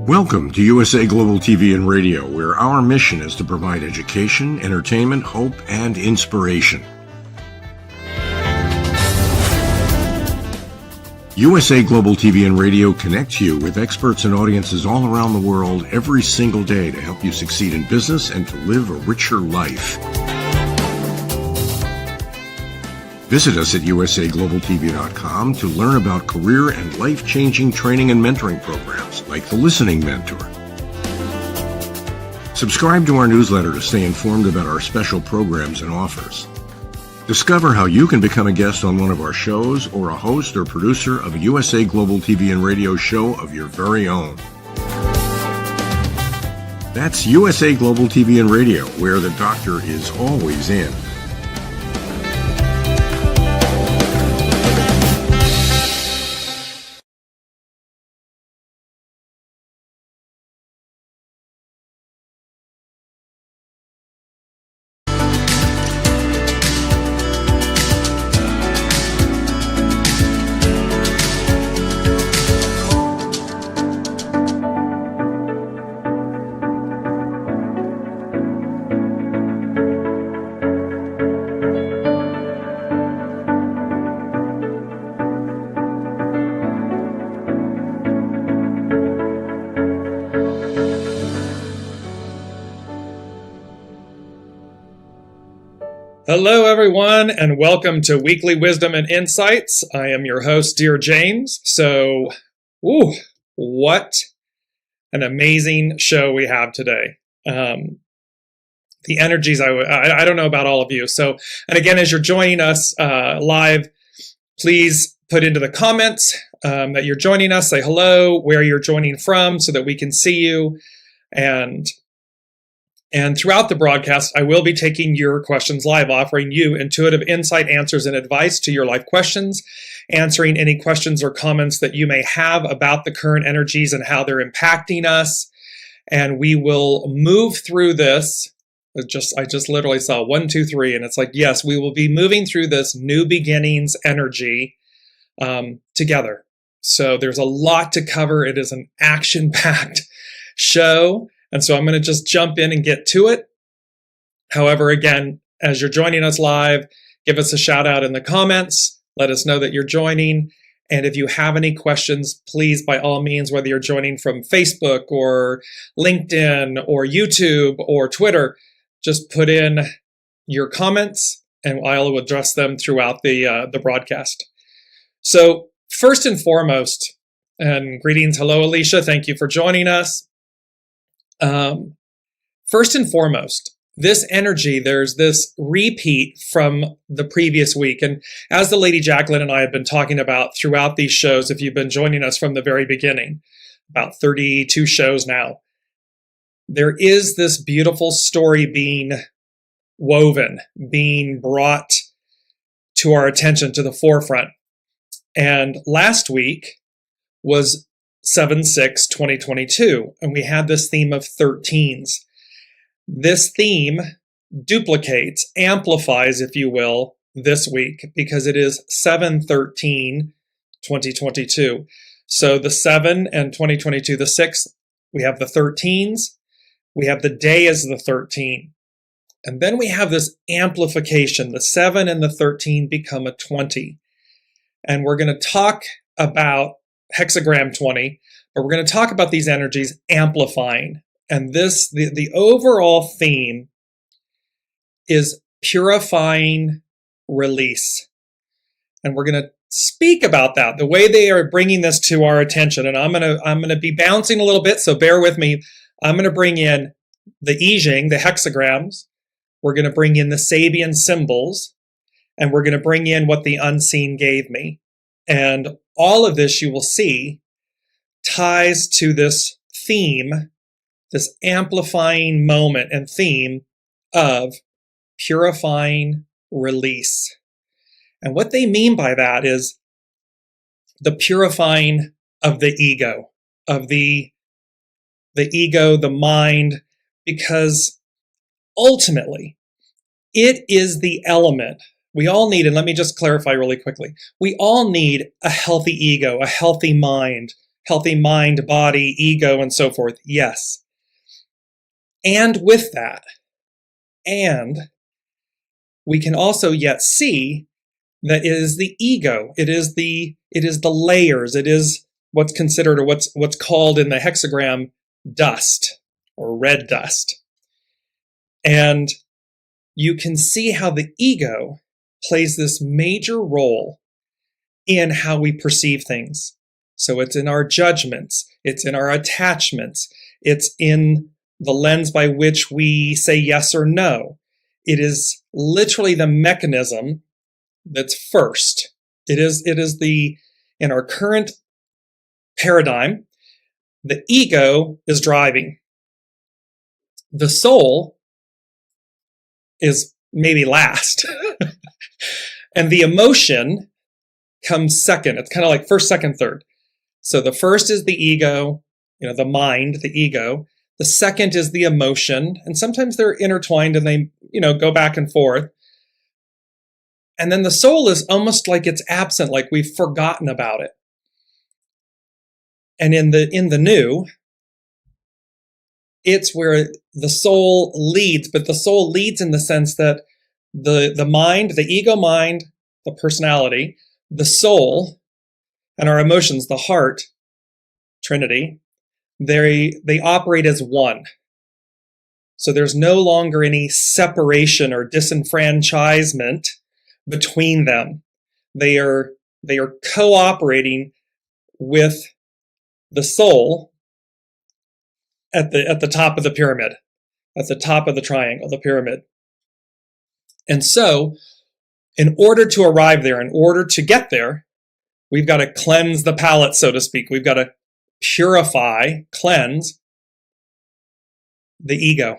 Welcome to USA Global TV and Radio, where our mission is to provide education, entertainment, hope, and inspiration. USA Global TV and Radio connects you with experts and audiences all around the world every single day to help you succeed in business and to live a richer life. Visit us at usaglobaltv.com to learn about career and life-changing training and mentoring programs like the Listening Mentor. Subscribe to our newsletter to stay informed about our special programs and offers. Discover how you can become a guest on one of our shows or a host or producer of a USA Global TV and Radio show of your very own. That's USA Global TV and Radio, where the doctor is always in. Hello, everyone, and welcome to Weekly Wisdom and Insights. I am your host, Dearjames. So, what an amazing show we have today. The energies, I don't know about all of you. So, and again, as you're joining us live, please put into the comments that you're joining us. Say hello, where you're joining from, so that we can see you. And throughout the broadcast, I will be taking your questions live, offering you intuitive insight, answers, and advice to your life questions, answering any questions or comments that you may have about the current energies and how they're impacting us. And we will move through this. I just literally saw 1, 2, 3, and it's like, yes, we will be moving through this new beginnings energy together. So there's a lot to cover. It is an action-packed show. And so I'm going to just jump in and get to it. However, again, as you're joining us live, give us a shout out in the comments. Let us know that you're joining. And if you have any questions, please, by all means, whether you're joining from Facebook or LinkedIn or YouTube or Twitter, just put in your comments and I'll address them throughout the broadcast. So first and foremost, and greetings. Hello, Alicia. Thank you for joining us. First and foremost, this energy, there's this repeat from the previous week. And as the Lady Jacqueline and I have been talking about throughout these shows, if you've been joining us from the very beginning, about 32 shows now, there is this beautiful story being woven, being brought to our attention, to the forefront. And last week was 7/6/2022, and we had this theme of 13s. This theme duplicates, amplifies, if you will, this week because it is 7/13/2022. So the 7 and 2022, the 6, we have the 13s, we have the day as the 13, and then we have this amplification. The 7 and the 13 become a 20, and we're going to talk about HEXAGRAM 20, but we're going to talk about these energies amplifying. And this, the overall theme is purifying release. And we're going to speak about that, the way they are bringing this to our attention. And I'm going to be bouncing a little bit, so bear with me. I'm going to bring in the I Ching, the hexagrams. We're going to bring in the Sabian symbols, and we're going to bring in what the unseen gave me. And all of this, you will see, ties to this theme, this amplifying moment and theme of purifying release. And what they mean by that is the purifying of the ego, the ego, the mind, because ultimately it is the element we all need, and let me just clarify really quickly, we all need a healthy ego, a healthy mind, healthy mind, body, ego, and so forth. Yes. And with that, and we can also yet see that it is the ego. It is the layers. It is what's considered, or what's called in the hexagram, dust or red dust. And you can see how the ego plays this major role in how we perceive things. So it's in our judgments, it's in our attachments, it's in the lens by which we say yes or no. It is literally the mechanism that's first. It is in our current paradigm, the ego is driving. The soul is maybe last. And the emotion comes second. It's kind of like first, second, third. So the first is the ego, the mind, the ego. The second is the emotion. And sometimes they're intertwined and they, go back and forth. And then the soul is almost like it's absent, like we've forgotten about it. And in the new, it's where the soul leads, but the soul leads in the sense that the mind, the ego mind, the personality, the soul, and our emotions, the heart, Trinity, they operate as one. So there's no longer any separation or disenfranchisement between them. They are cooperating with the soul at the top of the pyramid, at the top of the triangle, the pyramid. And so, in order to arrive there, in order to get there, we've got to cleanse the palate, so to speak. We've got to purify, cleanse the ego.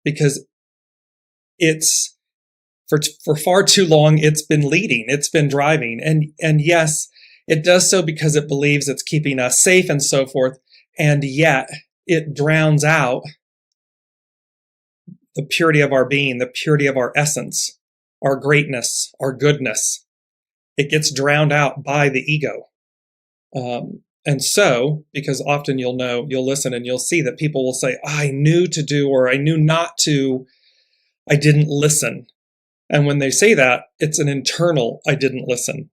Because it's, for far too long, it's been leading, it's been driving. And yes, it does so because it believes it's keeping us safe and so forth. And yet, it drowns out the purity of our being, the purity of our essence, our greatness, our goodness. It gets drowned out by the ego. And so, because often you'll listen and you'll see that people will say, I knew to do, or I knew not to, I didn't listen. And when they say that, it's an internal, I didn't listen.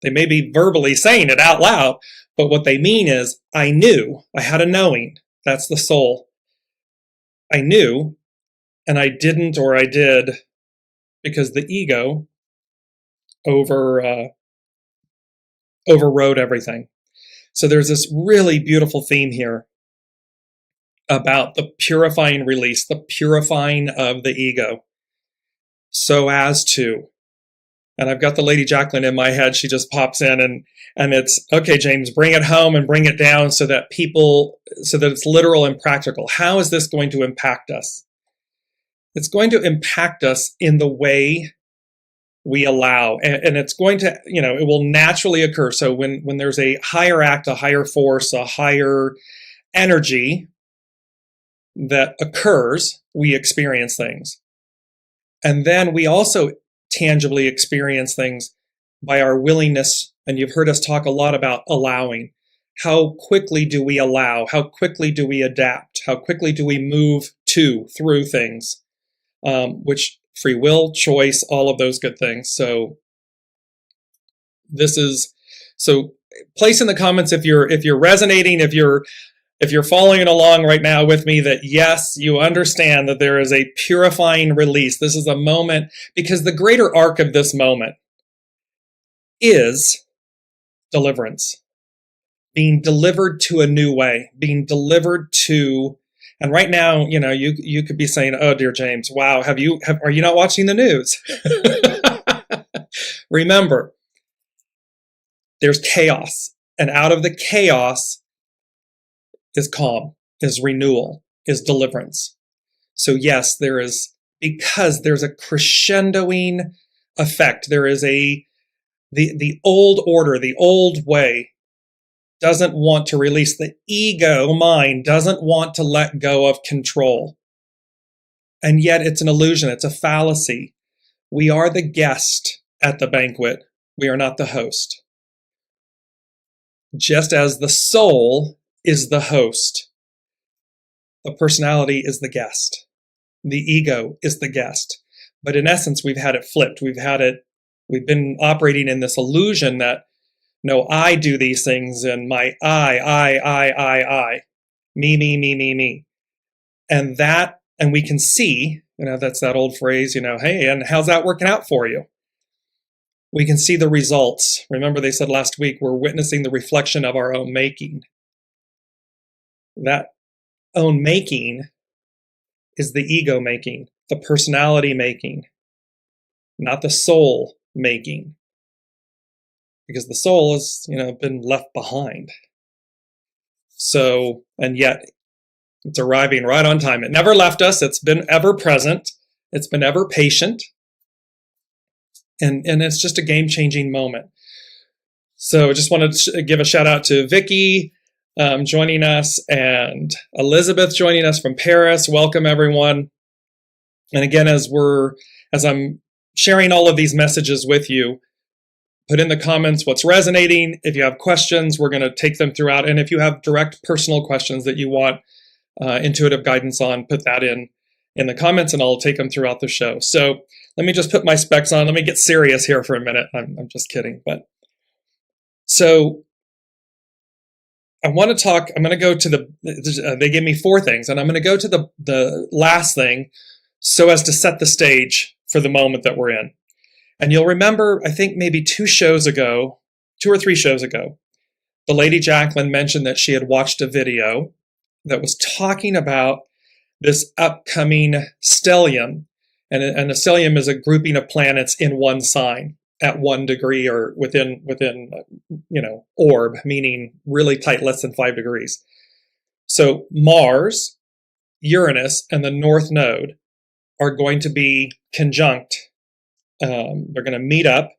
They may be verbally saying it out loud, but what they mean is, I knew, I had a knowing. That's the soul. I knew, and I didn't, or I did, because the ego overrode everything. So there's this really beautiful theme here about the purifying release, the purifying of the ego, so as to, and I've got the Lady Jacqueline in my head, she just pops in and it's, okay, James, bring it home and bring it down so that it's literal and practical. How is this going to impact us? It's going to impact us in the way we allow, and it's going to, it will naturally occur. So when there's a higher act, a higher force, a higher energy that occurs, we experience things. And then we also tangibly experience things by our willingness, and you've heard us talk a lot about allowing. How quickly do we allow? How quickly do we adapt? How quickly do we move through things? Which free will, choice, all of those good things. So place in the comments if you're resonating, if you're following along right now with me, that yes, you understand that there is a purifying release. This is a moment, because the greater arc of this moment is deliverance. Being delivered to a new way, being delivered to, and right now, you could be saying, oh, dear James, wow, are you not watching the news? Remember, there's chaos, and out of the chaos is calm, is renewal, is deliverance. So yes, because there's a crescendoing effect. There is the old order, the old way doesn't want to release. The ego mind doesn't want to let go of control. And yet it's an illusion. It's a fallacy. We are the guest at the banquet. We are not the host. just as the soul is the host. The personality is the guest. The ego is the guest. But in essence, we've had it flipped. We've been operating in this illusion that, no, I do these things, and my I, me. And we can see, that's that old phrase, hey, and how's that working out for you? We can see the results. Remember, they said last week, we're witnessing the reflection of our own making. That own making is the ego making, the personality making, not the soul making. Because the soul has, been left behind. So, and yet it's arriving right on time. It never left us. It's been ever present. It's been ever patient. And it's just a game-changing moment. So I just wanted to give a shout out to Vicky joining us, and Elizabeth joining us from Paris. Welcome, everyone. And again, as I'm sharing all of these messages with you, put in the comments what's resonating. If you have questions, we're going to take them throughout. And if you have direct personal questions that you want intuitive guidance on, put that in the comments, and I'll take them throughout the show. So let me just put my specs on. Let me get serious here for a minute. I'm just kidding. But so I want to talk. I'm going to go to they gave me 4 things, and I'm going to go to the last thing so as to set the stage for the moment that we're in. And you'll remember, I think maybe 2 or 3 shows ago, the Lady Jacqueline mentioned that she had watched a video that was talking about this upcoming stellium. And a stellium is a grouping of planets in one sign at 1 degree or within orb, meaning really tight, less than 5 degrees. So Mars, Uranus, and the North Node are going to be conjunct. They're going to meet up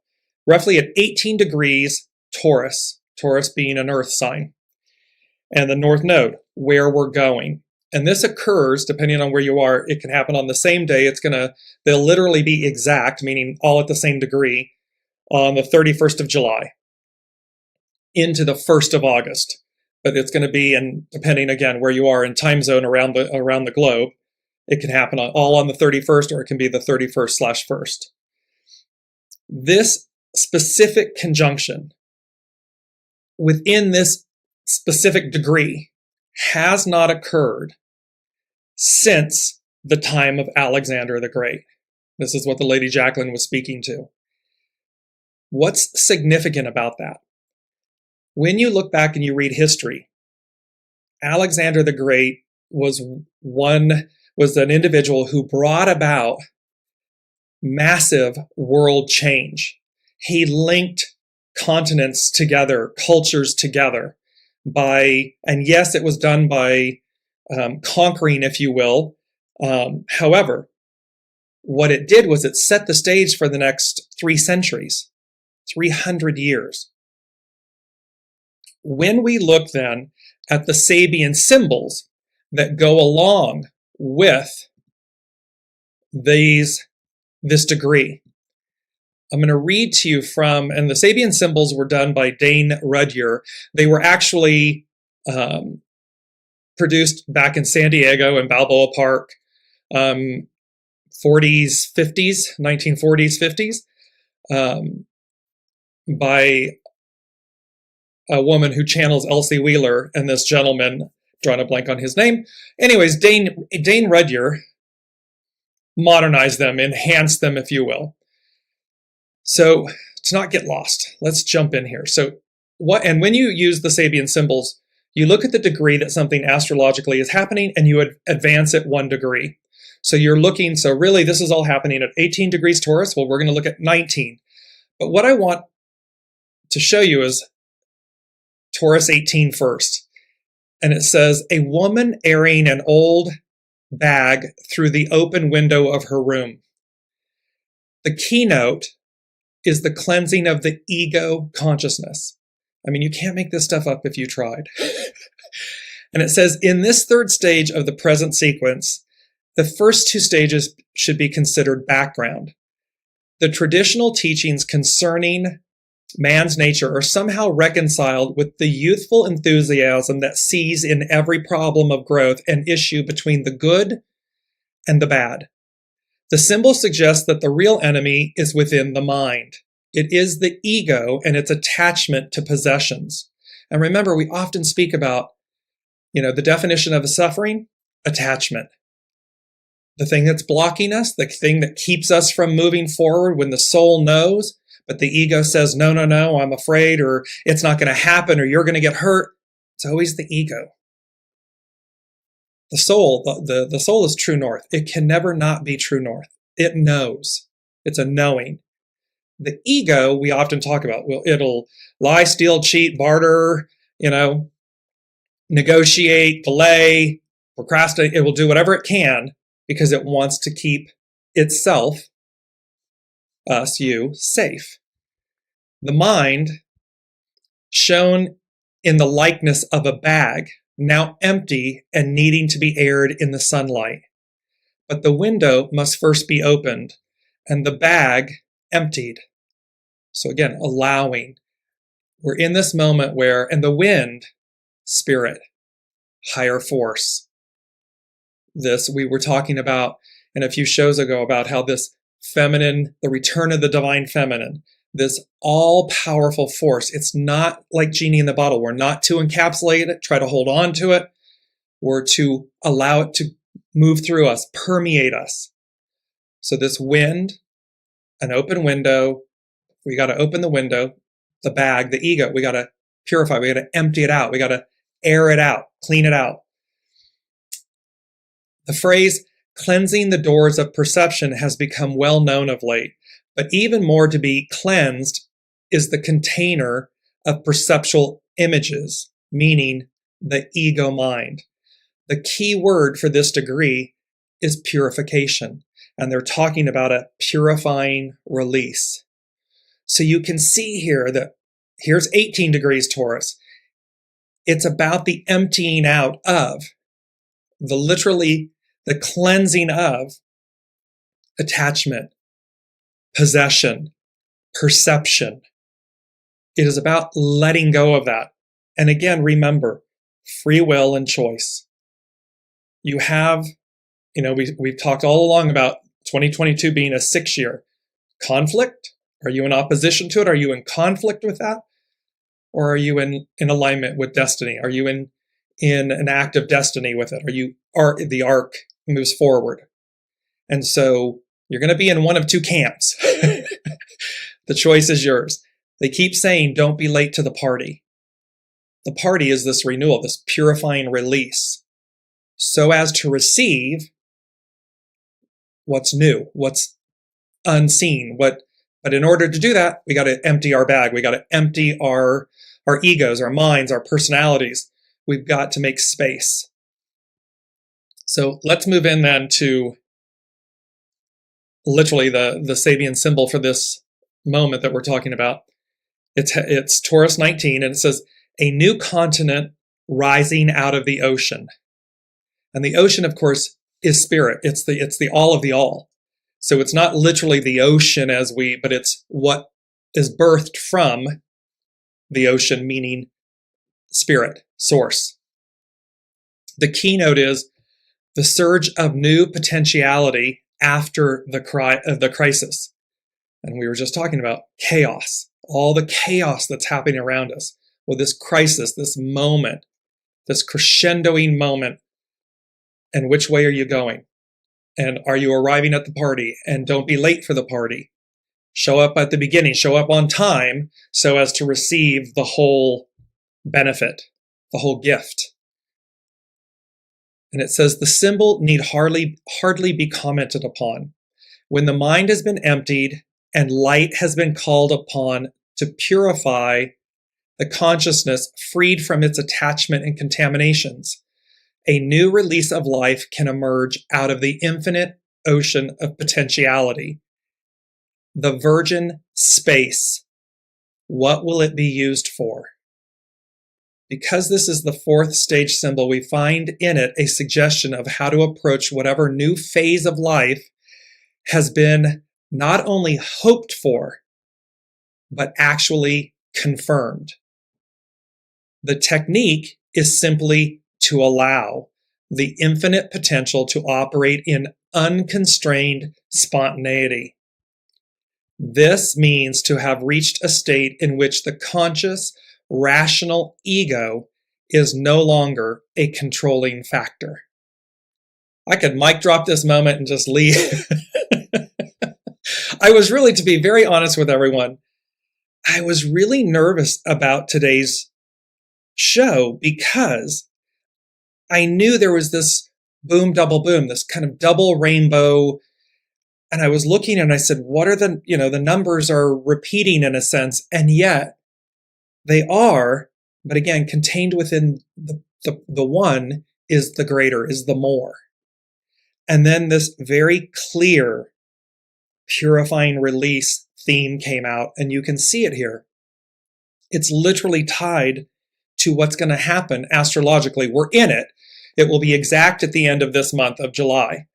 roughly at 18 degrees Taurus being an earth sign, and the North Node, where we're going. And this occurs, depending on where you are, it can happen on the same day. They'll literally be exact, meaning all at the same degree, on the 31st of July into the 1st of August. But it's going to be, and depending again where you are in time zone around the globe, it can happen all on the 31st, or it can be the 31st/1st. This specific conjunction within this specific degree has not occurred since the time of Alexander the Great. This is what the Lady Jacqueline was speaking to. What's significant about that? When you look back and you read history, Alexander the Great was an individual who brought about massive world change. He linked continents together, cultures together and yes, it was done by conquering, if you will. However, what it did was it set the stage for the next 3 centuries, 300 years. When we look then at the Sabian symbols that go along with this degree, I'm going to read to you and the Sabian symbols were done by Dane Rudhyar. They were actually produced back in San Diego in Balboa Park, 1940s, 50s, by a woman who channels Elsie Wheeler and this gentleman, drawing a blank on his name. Anyways, Dane Rudhyar modernized them, enhanced them, if you will. So to not get lost, let's jump in here. So when you use the Sabian symbols, you look at the degree that something astrologically is happening and you advance it 1 degree. So you're looking, so really this is all happening at 18 degrees Taurus. Well, we're going to look at 19. But what I want to show you is Taurus 18 first. And it says, a woman airing an old bag through the open window of her room. The keynote is the cleansing of the ego consciousness. I mean, you can't make this stuff up if you tried. And it says, in this 3rd stage of the present sequence, the first 2 stages should be considered background. The traditional teachings concerning man's nature are somehow reconciled with the youthful enthusiasm that sees in every problem of growth an issue between the good and the bad. The symbol suggests that the real enemy is within the mind. It is the ego and its attachment to possessions. And remember, we often speak about, the definition of a suffering, attachment. The thing that's blocking us, the thing that keeps us from moving forward when the soul knows, but the ego says, no, I'm afraid, or it's not going to happen, or you're going to get hurt. It's always the ego. The soul, the soul is true north. It can never not be true north. It knows. It's a knowing. The ego, we often talk about, well, it'll lie, steal, cheat, barter, negotiate, delay, procrastinate. It will do whatever it can because it wants to keep itself, us, you, safe. The mind, shown in the likeness of a bag, now empty and needing to be aired in the sunlight. But the window must first be opened and the bag emptied. So again, allowing. We're in this moment where, and the wind, spirit, higher force. This, we were talking about in a few shows ago about how this feminine, the return of the divine feminine, this all-powerful force, it's not like genie in the bottle. We're not to encapsulate it, try to hold on to it. We're to allow it to move through us, permeate us. So this wind, an open window, we got to open the window, the bag, the ego, we got to purify, we got to empty it out, we got to air it out, clean it out. The phrase, cleansing the doors of perception, has become well known of late. But even more to be cleansed is the container of perceptual images, meaning the ego mind. The key word for this degree is purification, and they're talking about a purifying release. So you can see here that here's 18 degrees Taurus. It's about the emptying out of, the cleansing of attachment, possession, perception. It is about letting go of that. And again, remember, free will and choice. You have, we've talked all along about 2022 being a 6-year. Conflict? Are you in opposition to it? Are you in conflict with that? Or are you in alignment with destiny? Are you in an act of destiny with it? The arc moves forward. And so you're going to be in one of two camps. The choice is yours. They keep saying, don't be late to the party. The party is this renewal, this purifying release, so as to receive what's new, what's unseen. But in order to do that, we got to empty our bag. We got to empty our egos, our minds, our personalities. We've got to make space. So let's move in then to literally the Sabian symbol for this moment that we're talking about. It's Taurus 19, and it says, a new continent rising out of the ocean. And the ocean, of course, is spirit. It's the all of the all. So it's not literally the ocean but it's what is birthed from the ocean, meaning spirit, source. The keynote is the surge of new potentiality after the crisis. And we were just talking about chaos, all the chaos that's happening around us. Well, this crisis, this moment, this crescendoing moment, and which way are you going? And are you arriving at the party? And don't be late for the party. Show up at the beginning, show up on time so as to receive the whole benefit, the whole gift. And it says the symbol need hardly be commented upon. When the mind has been emptied and light has been called upon to purify the consciousness freed from its attachment and contaminations, a new release of life can emerge out of the infinite ocean of potentiality. The virgin space. What will it be used for? Because this is the fourth stage symbol, we find in it a suggestion of how to approach whatever new phase of life has been not only hoped for, but actually confirmed. The technique is simply to allow the infinite potential to operate in unconstrained spontaneity. This means to have reached a state in which the conscious, rational ego is no longer a controlling factor. I could mic drop this moment and just leave. I was really, to be very honest with everyone, I was really nervous about today's show because I knew there was this boom, double boom, this kind of double rainbow. And I was looking and I said, what are the numbers are repeating in a sense. And yet they are, but again, contained within the one is the greater, is the more. And then this very clear purifying release theme came out, and you can see it here. It's literally tied to what's going to happen astrologically. We're in it. It will be exact at the end of this month of July.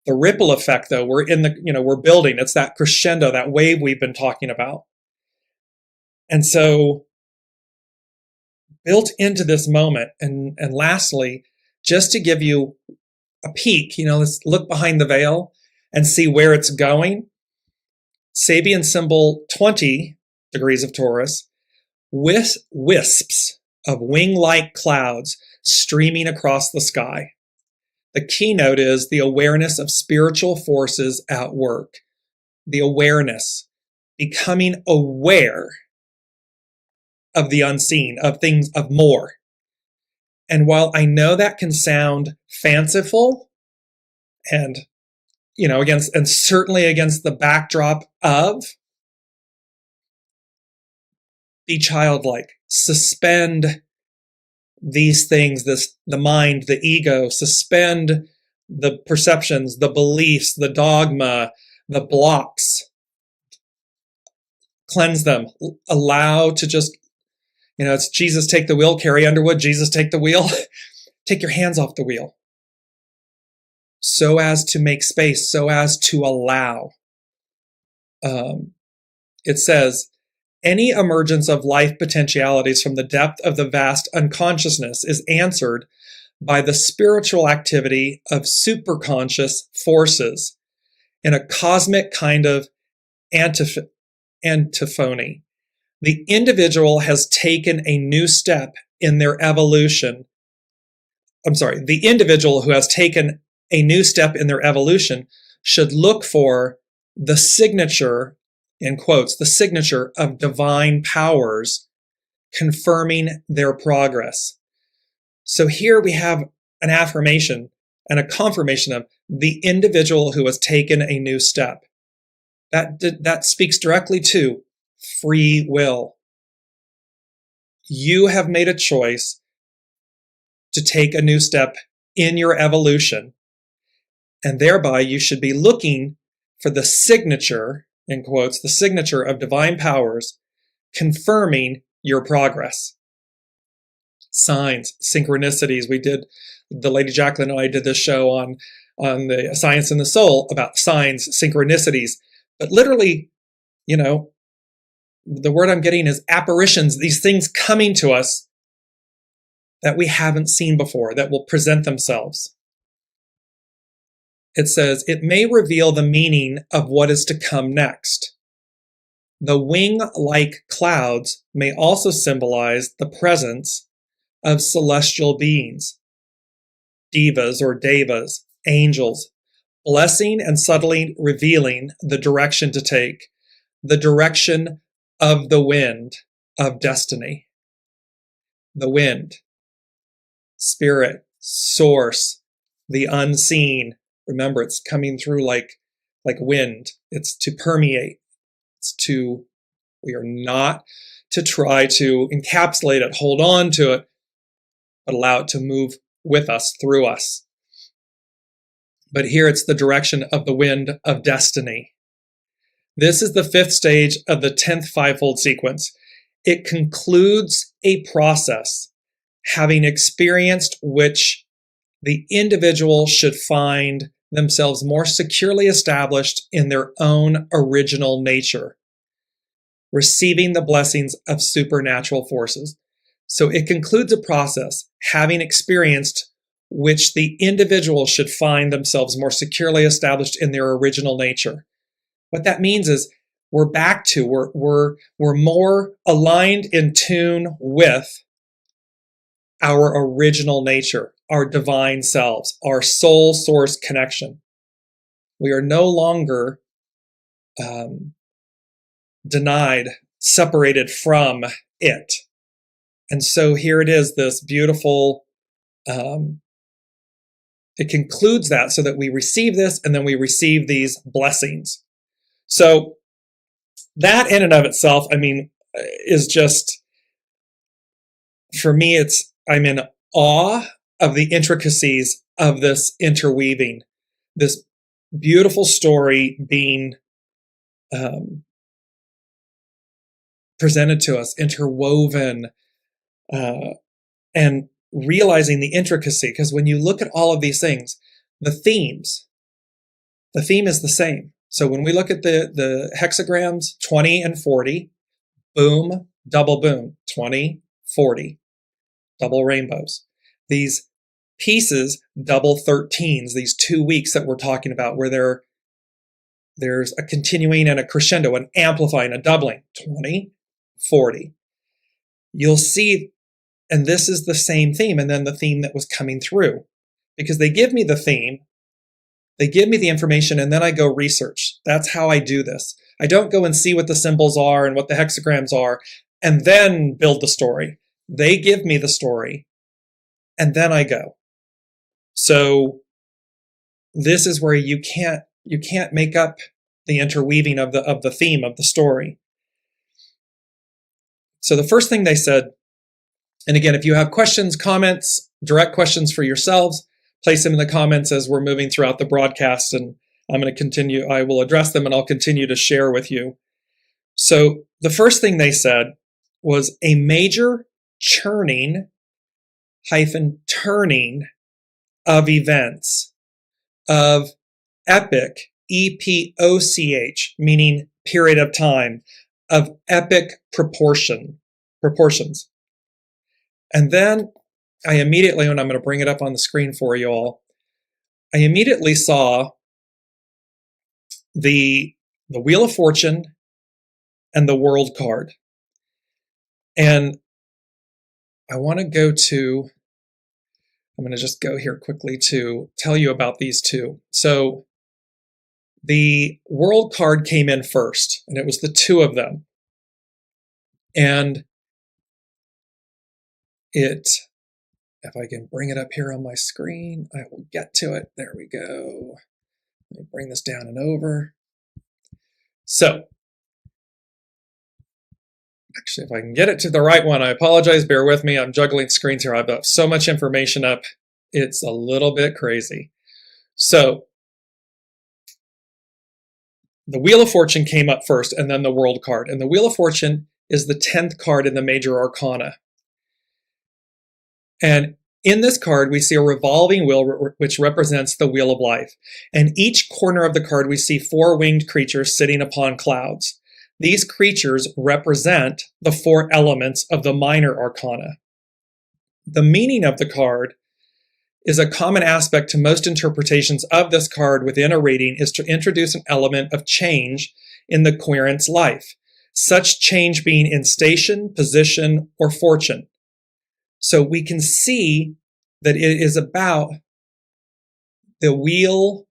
The ripple effect, though, we're building. It's that crescendo, that wave we've been talking about. And so built into this moment, and lastly, just to give you a peek, let's look behind the veil and see where it's going. Sabian symbol 20 degrees of Taurus, with wisps of wing-like clouds streaming across the sky. The keynote is the awareness of spiritual forces at work. The awareness, becoming aware of the unseen, of things, of more. And while I know that can sound fanciful and, certainly against the backdrop of, be childlike, suspend these things, the mind, the ego, suspend the perceptions, the beliefs, the dogma, the blocks, cleanse them, allow to just, it's Jesus take the wheel, Carrie Underwood, Jesus take the wheel, take your hands off the wheel. So as to make space, so as to allow. It says, any emergence of life potentialities from the depth of the vast unconsciousness is answered by the spiritual activity of superconscious forces in a cosmic kind of antiphony. The individual has taken a new step in their evolution. The individual who has taken a new step in their evolution should look for the signature, in quotes, the signature of divine powers confirming their progress. So here we have an affirmation and a confirmation of the individual who has taken a new step. That speaks directly to free will. You have made a choice to take a new step in your evolution, and thereby you should be looking for the signature, in quotes, the signature of divine powers confirming your progress. Signs, synchronicities. We did, the Lady Jacqueline and I did this show on the Science and the Soul about signs, synchronicities. But literally, the word I'm getting is apparitions, these things coming to us that we haven't seen before, that will present themselves. It says, it may reveal the meaning of what is to come next. The wing-like clouds may also symbolize the presence of celestial beings, divas or devas, angels, blessing and subtly revealing the direction to take, the direction of the wind of destiny. The wind, spirit, source, the unseen. Remember, it's coming through like wind. It's to permeate. We are not to try to encapsulate it, hold on to it, but allow it to move with us, through us. But here it's the direction of the wind of destiny. This is the fifth stage of the 10th fivefold sequence. It concludes a process, having experienced which the individual should find themselves more securely established in their own original nature. receiving the blessings of supernatural forces. So it concludes a process, having experienced which the individual should find themselves more securely established in their original nature. What that means is we're more aligned in tune with our original nature, our divine selves, our soul source connection. We are no longer denied, separated from it. And so here it is, this beautiful, it concludes that so that we receive this and then we receive these blessings. So that in and of itself, I mean, is just, for me, I'm in awe of the intricacies of this interweaving, this beautiful story being presented to us, interwoven, and realizing the intricacy. Because when you look at all of these things, the theme is the same. So when we look at the hexagrams, 20 and 40, boom, double boom, 20, 40, double rainbows. These pieces, double 13s, these 2 weeks that we're talking about, where there's a continuing and a crescendo, an amplifying, a doubling, 20, 40. You'll see, and this is the same theme, and then the theme that was coming through. Because they give me the theme, they give me the information, and then I go research. That's how I do this. I don't go and see what the symbols are and what the hexagrams are, and then build the story. They give me the story, and then I go. So this is where you can't make up the interweaving of the theme of the story. So the first thing they said, and again, if you have questions, comments, direct questions for yourselves, place them in the comments as we're moving throughout the broadcast, and I'm going to continue. I will address them and I'll continue to share with you. So the first thing they said was a major churning - turning of events of epic, EPOCH, meaning period of time, of epic proportions. And then I immediately, and I'm going to bring it up on the screen for you all, I immediately saw the Wheel of Fortune and the World card. And I want to go to, I'm going to just go here quickly to tell you about these two. So the World card came in first, and it was the two of them. And if I can bring it up here on my screen, I will get to it. There we go. Let me bring this down and over. So, actually, if I can get it to the right one, I apologize, bear with me. I'm juggling screens here. I've got so much information up. It's a little bit crazy. So, the Wheel of Fortune came up first, and then the World card. And the Wheel of Fortune is the 10th card in the major arcana. And in this card, we see a revolving wheel, which represents the wheel of life. And each corner of the card, we see 4 winged creatures sitting upon clouds. These creatures represent the 4 elements of the minor arcana. The meaning of the card is a common aspect to most interpretations of this card within a reading is to introduce an element of change in the querent's life, such change being in station, position, or fortune. So we can see that it is about the wheel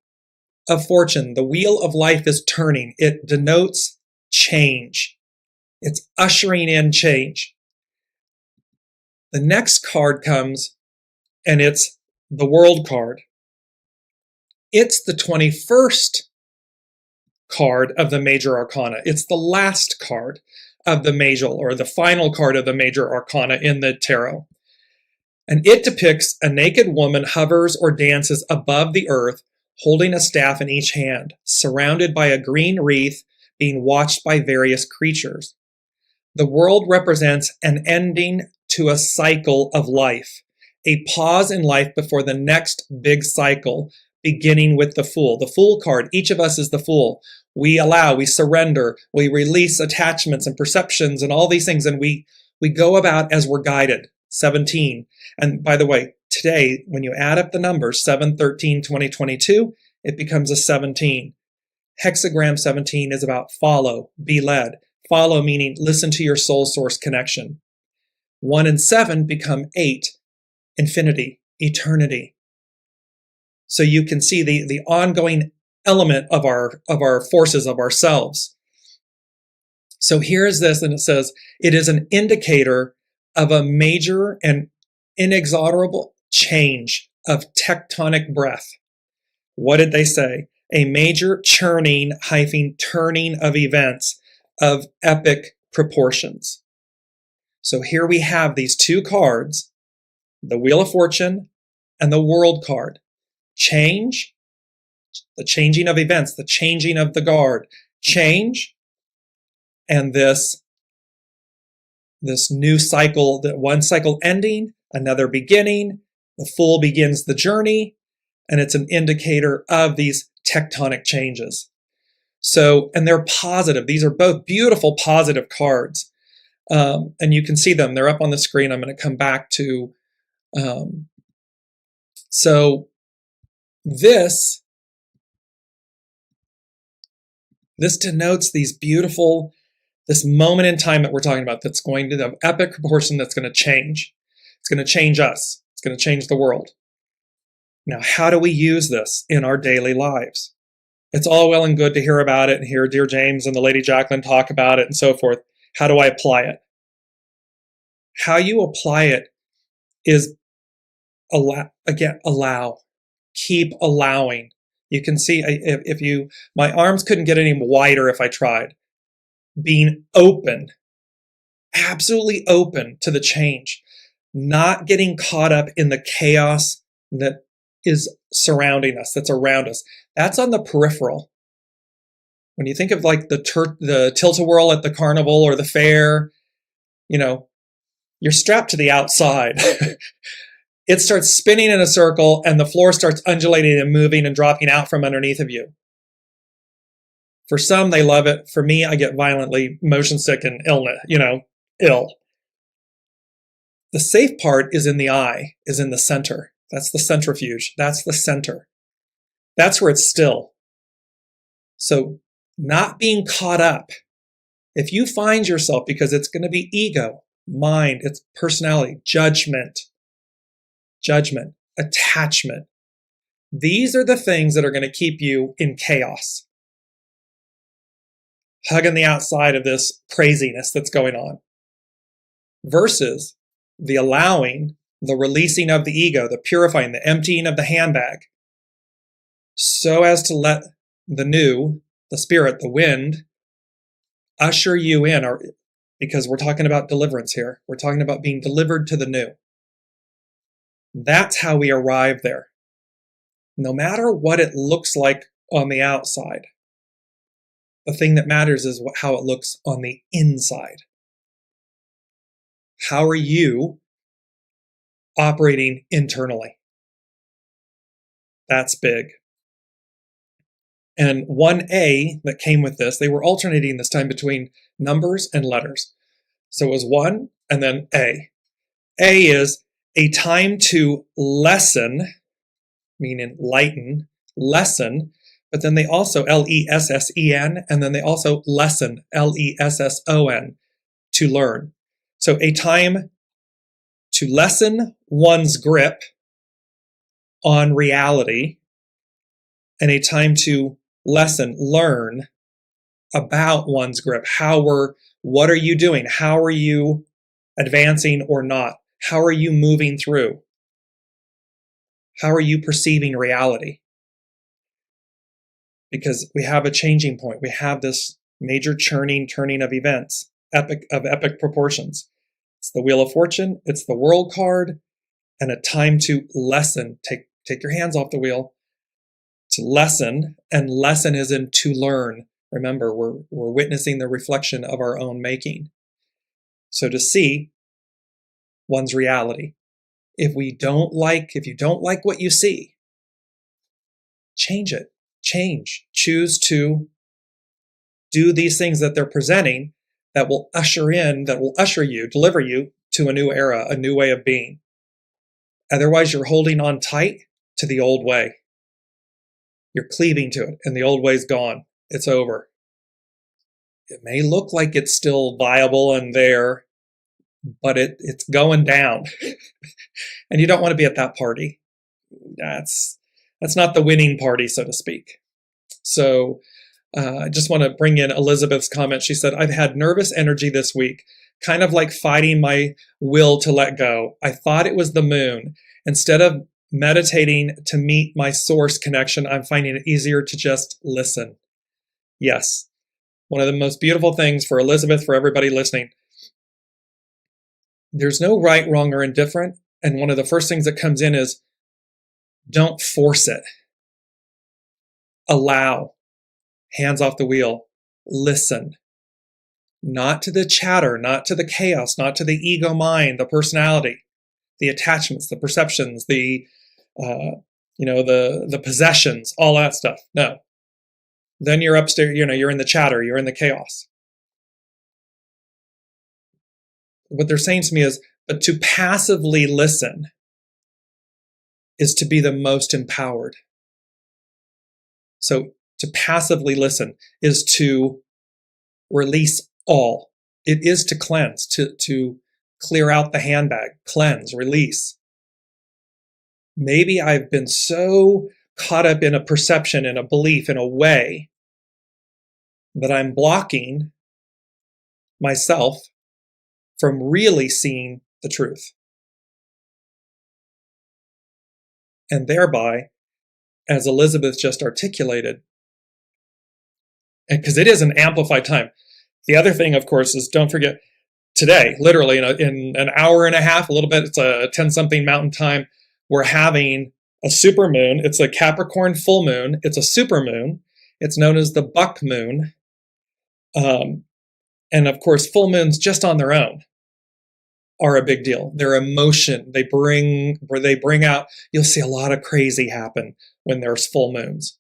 of fortune. The wheel of life is turning. It denotes change. It's ushering in change. The next card comes, and it's the World card. It's the 21st card of the major arcana. It's the last card of the major, or the final card of the major arcana in the tarot. And it depicts a naked woman hovers or dances above the earth, holding a staff in each hand, surrounded by a green wreath, being watched by various creatures. The world represents an ending to a cycle of life, a pause in life before the next big cycle, beginning with the Fool. The Fool card, each of us is the Fool. We allow, we surrender, we release attachments and perceptions and all these things, and we go about as we're guided. 17. And by the way, today, when you add up the numbers, 7, 13, 20, 22, it becomes a 17. Hexagram 17 is about follow, be led. Follow meaning listen to your soul source connection. 1 and 7 become 8, infinity, eternity. So you can see the ongoing element of our forces of ourselves. So here's this, and it says, it is an indicator of a major and inexorable change of tectonic breath. What did they say? A major churning - turning of events of epic proportions. So here we have these two cards, the Wheel of Fortune and the World card. Change, the changing of events, the changing of the guard, change, and this new cycle, that one cycle ending, another beginning, the Fool begins the journey, and it's an indicator of these tectonic changes. So, and they're positive. These are both beautiful positive cards. And you can see them. They're up on the screen. I'm going to come back to. So this denotes these beautiful, this moment in time that we're talking about that's going to have epic proportion, that's going to change. It's going to change us. It's going to change the world. Now, how do we use this in our daily lives? It's all well and good to hear about it and hear Dearjames and the Lady Jacqueline talk about it and so forth. How do I apply it? How you apply it is allow. Keep allowing. You can see my arms couldn't get any wider if I tried. Being open, absolutely open to the change, not getting caught up in the chaos that is surrounding us, that's around us. That's on the peripheral. When you think of like the tilt-a-whirl at the carnival or the fair, you're strapped to the outside. It starts spinning in a circle and the floor starts undulating and moving and dropping out from underneath of you. For some, they love it. For me, I get violently motion sick and ill. The safe part is in the eye, is in the center. That's the centrifuge. That's the center. That's where it's still. So not being caught up. If you find yourself, because it's going to be ego, mind, it's personality, judgment, attachment. These are the things that are going to keep you in chaos. Hugging the outside of this craziness that's going on. Versus the allowing, the releasing of the ego, the purifying, the emptying of the handbag, so as to let the new, the spirit, the wind, usher you in, because we're talking about deliverance here. We're talking about being delivered to the new. That's how we arrive there. No matter what it looks like on the outside, the thing that matters is how it looks on the inside. How are you operating internally? That's big. And 1A that came with this, they were alternating this time between numbers and letters. So it was 1 and then A. A is a time to lessen, meaning lighten, lesson, but then they also L-E-S-S-E-N, and then they also lesson, L-E-S-S-O-N, to learn. So a time to lessen one's grip on reality, and a time to learn about one's grip. What are you doing? How are you advancing or not? How are you moving through? How are you perceiving reality? Because we have a changing point. We have this major turning of events, epic proportions. It's the Wheel of Fortune, it's the World card, and a time to lessen. Take your hands off the wheel. To lessen, and lesson is in to learn. Remember, we're witnessing the reflection of our own making. So to see one's reality. If you don't like what you see, change it. Choose to do these things that they're presenting that will deliver you to a new era, a new way of being. Otherwise, you're holding on tight to the old way. You're cleaving to it, and the old way's gone. It's over. It may look like it's still viable and there, but it's going down. And you don't want to be at that party. That's not the winning party, so to speak. So I just want to bring in Elizabeth's comment. She said, I've had nervous energy this week, kind of like fighting my will to let go. I thought it was the moon. Instead of meditating to meet my source connection, I'm finding it easier to just listen. Yes. One of the most beautiful things for Elizabeth, for everybody listening, there's no right, wrong, or indifferent. And one of the first things that comes in is don't force it. Allow. Hands off the wheel. Listen. Not to the chatter, not to the chaos, not to the ego mind, the personality, the attachments, the perceptions, the possessions, all that stuff. No. Then you're upstairs, you're in the chatter, you're in the chaos. What they're saying to me is, but to passively listen is to be the most empowered. So to passively listen is to release all. It is to cleanse, to clear out the handbag, cleanse, release. Maybe I've been so caught up in a perception, in a belief, in a way that I'm blocking myself from really seeing the truth. And thereby, as Elizabeth just articulated, and because it is an amplified time. The other thing, of course, is don't forget today, literally in an hour and a half, a little bit, it's a 10-something mountain time, we're having a supermoon. It's a Capricorn full moon. It's a supermoon. It's known as the buck moon. And of course, full moons just on their own are a big deal. Their emotion, they bring out, you'll see a lot of crazy happen when there's full moons.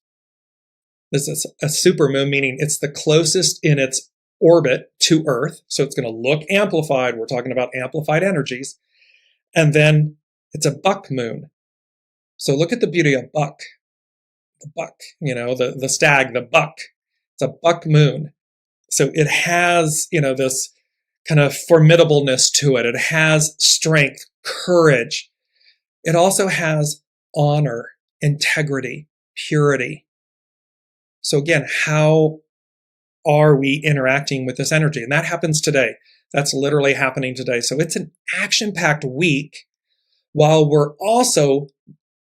This is a supermoon, meaning it's the closest in its orbit to Earth. So it's going to look amplified. We're talking about amplified energies. And then it's a buck moon. So look at the beauty of buck. The buck, the stag, the buck. It's a buck moon. So it has, this kind of formidableness to it. It has strength, courage. It also has honor, integrity, purity. So again, how are we interacting with this energy? And that happens today. That's literally happening today. So it's an action-packed week while we're also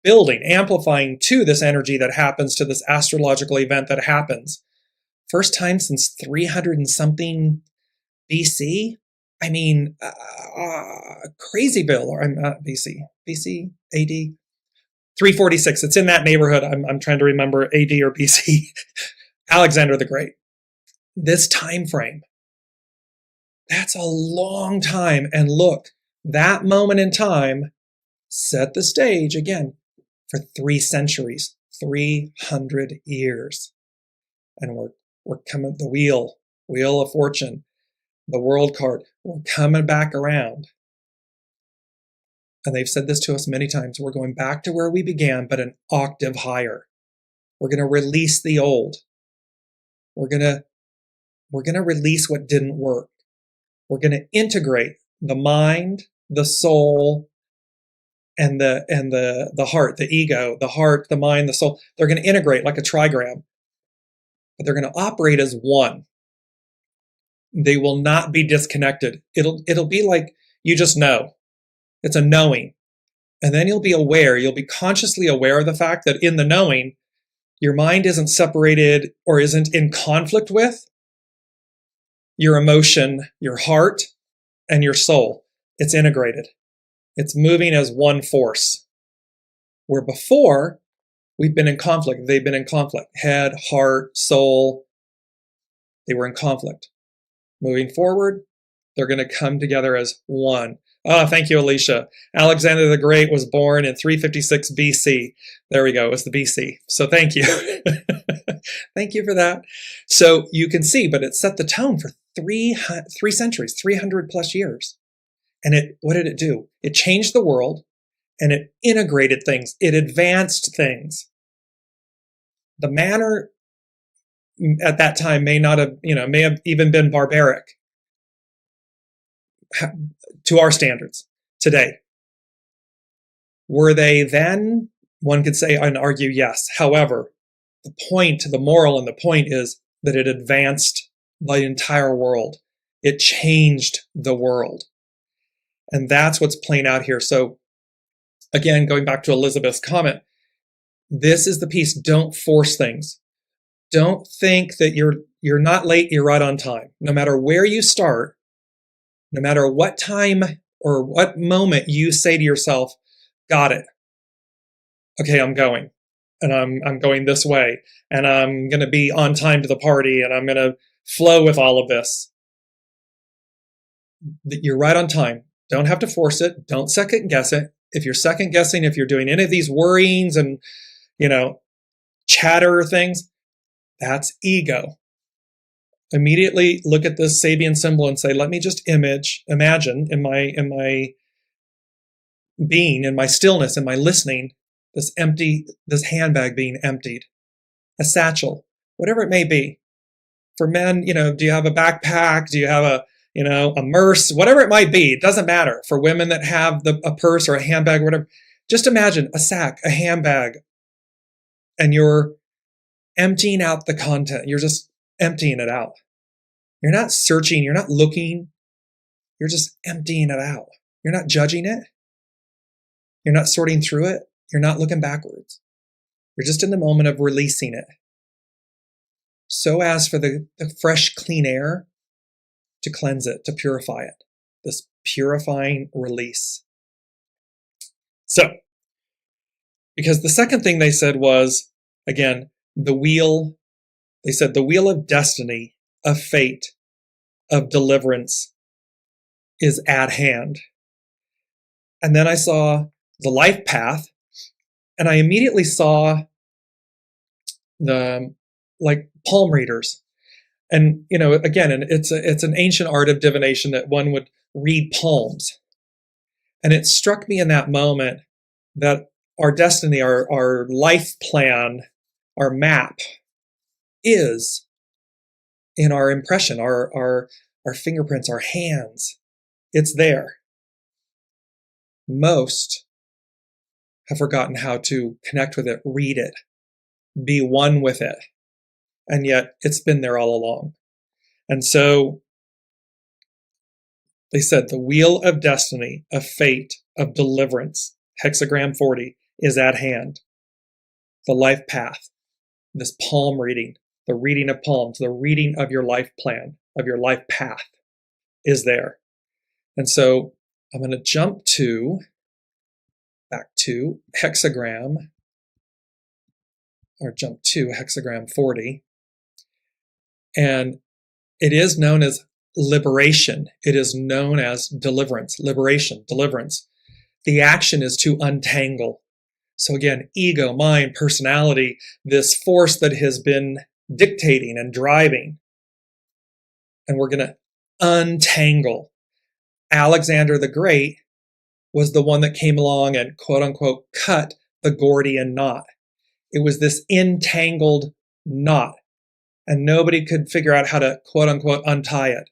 building, amplifying to this energy that happens, to this astrological event that happens. First time since 300 and something BC. I mean, crazy bill, or I'm not BC, AD, 346. It's in that neighborhood. I'm trying to remember AD or BC. Alexander the Great. This time frame. That's a long time. And look, that moment in time set the stage again for 3 centuries, 300 years. And we're coming, the wheel of fortune, the world card, we're coming back around. And they've said this to us many times. We're going back to where we began, but an octave higher. We're going to release the old. We're going to release what didn't work. We're going to integrate the mind, the soul, and the heart, the ego, the heart, the mind, the soul. They're going to integrate like a trigram, but they're going to operate as one. They will not be disconnected. It'll be like you just know. It's a knowing. And then you'll be aware, you'll be consciously aware of the fact that in the knowing, your mind isn't separated or isn't in conflict with your emotion, your heart, and your soul. It's integrated. It's moving as one force. Where before, we've been in conflict. They've been in conflict. Head, heart, soul. They were in conflict. Moving forward, They're going to come together as one. Oh, thank you, Alicia. Alexander the Great was born in 356 BC. There we go. It was the BC. So thank you. Thank you for that. So you can see, but it set the tone for three centuries, 300 plus years. And what did it do? It changed the world and it integrated things. It advanced things. The manner at that time may have even been barbaric to our standards today. Were they then? One could say and argue yes. However, the moral and the point is that it advanced the entire world. It changed the world. And that's what's playing out here. So again, going back to Elizabeth's comment, this is the piece. Don't force things. Don't think that you're not late, you're right on time. No matter where you start, no matter what time or what moment you say to yourself, got it. Okay, I'm going. And I'm going this way. And I'm going to be on time to the party. And I'm going to flow with all of this. You're right on time. Don't have to force it. Don't second guess it. If you're second guessing, if you're doing any of these worryings and, chatter things, that's ego. Immediately look at this Sabian symbol and say, let me just imagine in my being, in my stillness, in my listening, this handbag being emptied, a satchel, whatever it may be. For men, do you have a backpack? Do you have a purse? Whatever it might be, it doesn't matter. For women that have a purse or a handbag, or whatever, just imagine a sack, a handbag, and you're emptying out the content. You're just emptying it out. You're not searching. You're not looking. You're just emptying it out. You're not judging it. You're not sorting through it. You're not looking backwards. You're just in the moment of releasing it. So as for the fresh, clean air, to cleanse it, to purify it. This purifying release. So, because the second thing they said was, again, the wheel. They said the wheel of destiny, of fate, of deliverance is at hand. And then I saw the life path, and I immediately saw the palm readers. And, again, and it's an ancient art of divination that one would read palms. And it struck me in that moment that our destiny, our life plan, our map is in our impression, our fingerprints, our hands. It's there. Most have forgotten how to connect with it, read it, be one with it. And yet it's been there all along. And so they said the wheel of destiny, of fate, of deliverance, hexagram 40, is at hand. The life path, this palm reading, the reading of palms, the reading of your life plan, of your life path is there. And so I'm going to jump back to hexagram, or jump to hexagram 40. And it is known as liberation. It is known as deliverance, liberation, deliverance. The action is to untangle. So again, ego, mind, personality, this force that has been dictating and driving. And we're going to untangle. Alexander the Great was the one that came along and quote unquote cut the Gordian knot. It was this entangled knot. And nobody could figure out how to quote unquote untie it.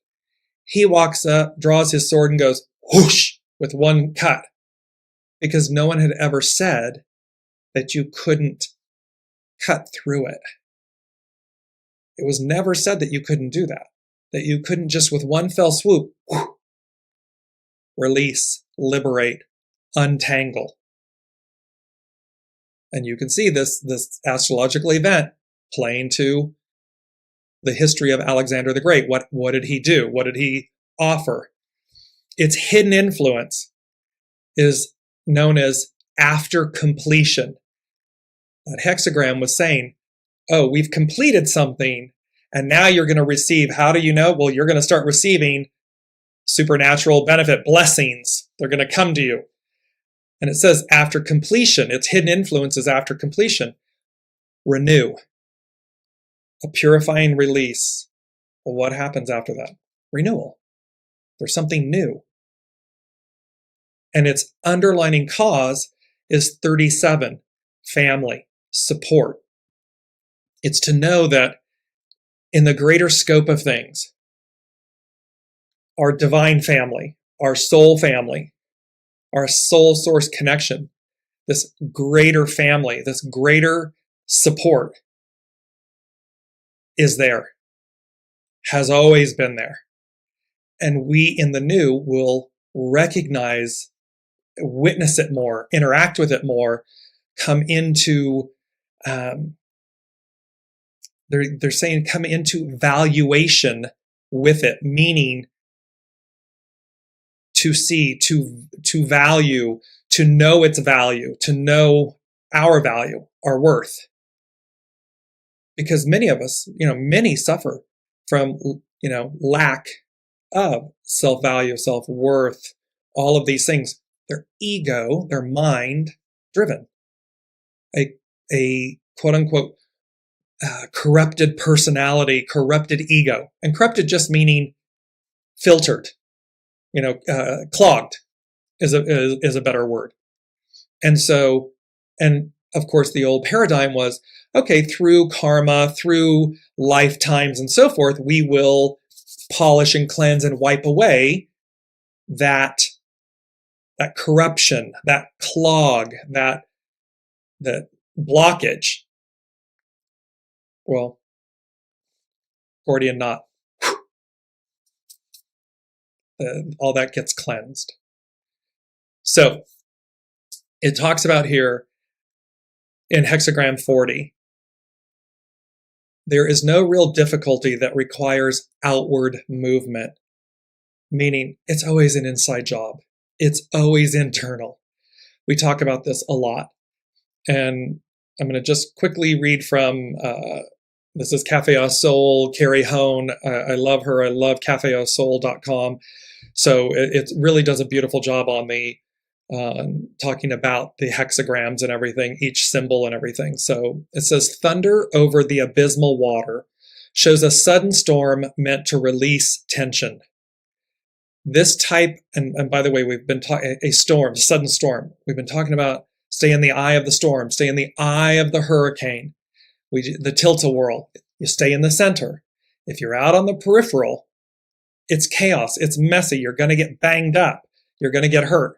He walks up, draws his sword and goes whoosh with one cut, because no one had ever said that you couldn't cut through it. It was never said that you couldn't do that you couldn't just with one fell swoop, whoosh, release, liberate, untangle. And you can see this astrological event playing to the history of Alexander the Great. What did he do? What did he offer? Its hidden influence is known as after completion. That hexagram was saying, oh, we've completed something, and now you're going to receive. How do you know? Well, you're going to start receiving supernatural benefit, blessings. They're going to come to you. And it says after completion, its hidden influences after completion, renew, a purifying release. Well, what happens after that? Renewal. There's something new. And its underlining cause is 37, family, support. It's to know that in the greater scope of things, our divine family, our soul family, our soul source connection, this greater family, this greater support is there, has always been there. And we in the new will recognize, witness it more, interact with it more, come into, they're saying come into valuation with it, meaning to see, to value, to know its value, to know our value, our worth. Because many of us, many suffer from, lack of self-value, self-worth, all of these things. They're ego, they're mind driven. A quote unquote corrupted personality, corrupted ego. And corrupted just meaning filtered, clogged is a better word. And so, and of course the old paradigm was, okay, through karma, through lifetimes and so forth, we will polish and cleanse and wipe away that corruption, that clog, that blockage. Well, Gordian knot. All that gets cleansed. So it talks about here in hexagram 40, there is no real difficulty that requires outward movement, meaning it's always an inside job. It's always internal. We talk about this a lot. And I'm going to just quickly read from, this is Cafe au Sol, Carrie Hone. I love her. I love cafeausol.com. So it really does a beautiful job on the talking about the hexagrams and everything, each symbol and everything. So it says, thunder over the abysmal water shows a sudden storm meant to release tension. This type, and by the way, we've been talking, a storm, sudden storm. We've been talking about stay in the eye of the storm, stay in the eye of the hurricane, the tilt-a-whirl. You stay in the center. If you're out on the peripheral, it's chaos, it's messy, you're going to get banged up, you're going to get hurt.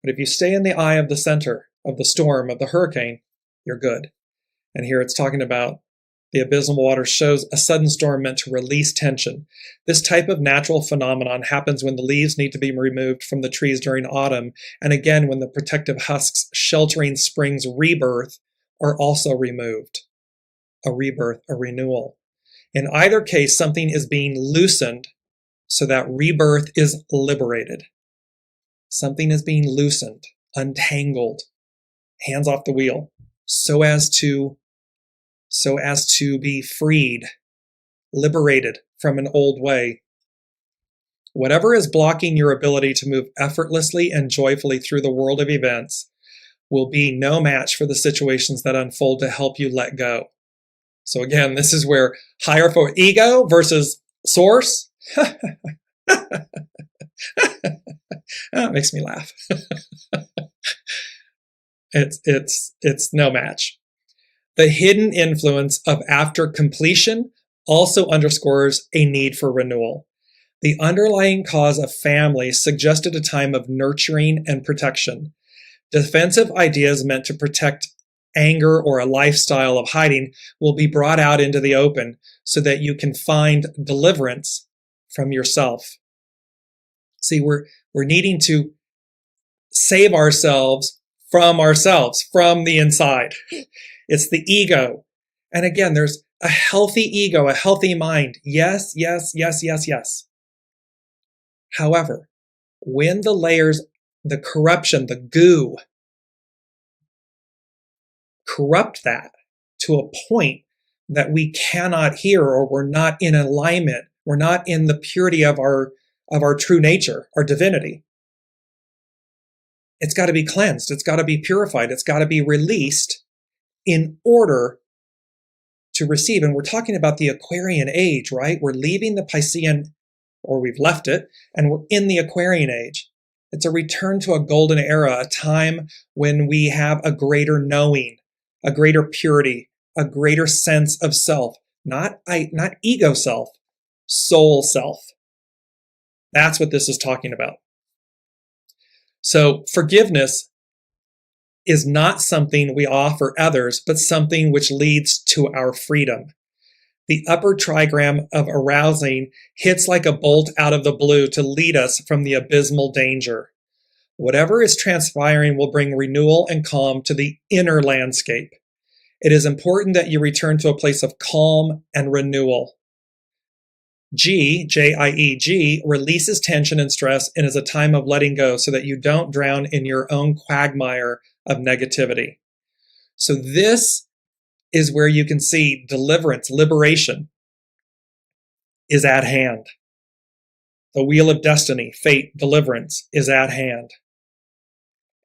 But if you stay in the eye of the center of the storm, of the hurricane, you're good. And here it's talking about the abysmal water shows a sudden storm meant to release tension. This type of natural phenomenon happens when the leaves need to be removed from the trees during autumn, and again when the protective husks sheltering spring's rebirth are also removed. A rebirth, a renewal. In either case, something is being loosened so that rebirth is liberated. Something is being loosened, untangled, hands off the wheel, so as to be freed, liberated from an old way. Whatever is blocking your ability to move effortlessly and joyfully through the world of events will be no match for the situations that unfold to help you let go. So again, this is where higher for ego versus source. That makes me laugh. It's no match. The hidden influence of after completion also underscores a need for renewal. The underlying cause of family suggested a time of nurturing and protection. Defensive ideas meant to protect anger or a lifestyle of hiding will be brought out into the open so that you can find deliverance from yourself. See, we're needing to save ourselves, from the inside. It's the ego. And again, there's a healthy ego, a healthy mind. Yes, yes, yes, yes, yes. However, when the layers, the corruption, the goo, corrupt that to a point that we cannot hear, or we're not in alignment, we're not in the purity of our of our true nature, our divinity. It's got to be cleansed. It's got to be purified. It's got to be released in order to receive. And we're talking about the Aquarian age, right? We're leaving the Piscean, or we've left it, and we're in the Aquarian age. It's a return to a golden era, a time when we have a greater knowing, a greater purity, a greater sense of self, not ego self, soul self. That's what this is talking about. So forgiveness is not something we offer others, but something which leads to our freedom. The upper trigram of arousing hits like a bolt out of the blue to lead us from the abysmal danger. Whatever is transpiring will bring renewal and calm to the inner landscape. It is important that you return to a place of calm and renewal. G, releases tension and stress and is a time of letting go so that you don't drown in your own quagmire of negativity. So this is where you can see deliverance, liberation is at hand. The wheel of destiny, fate, deliverance is at hand.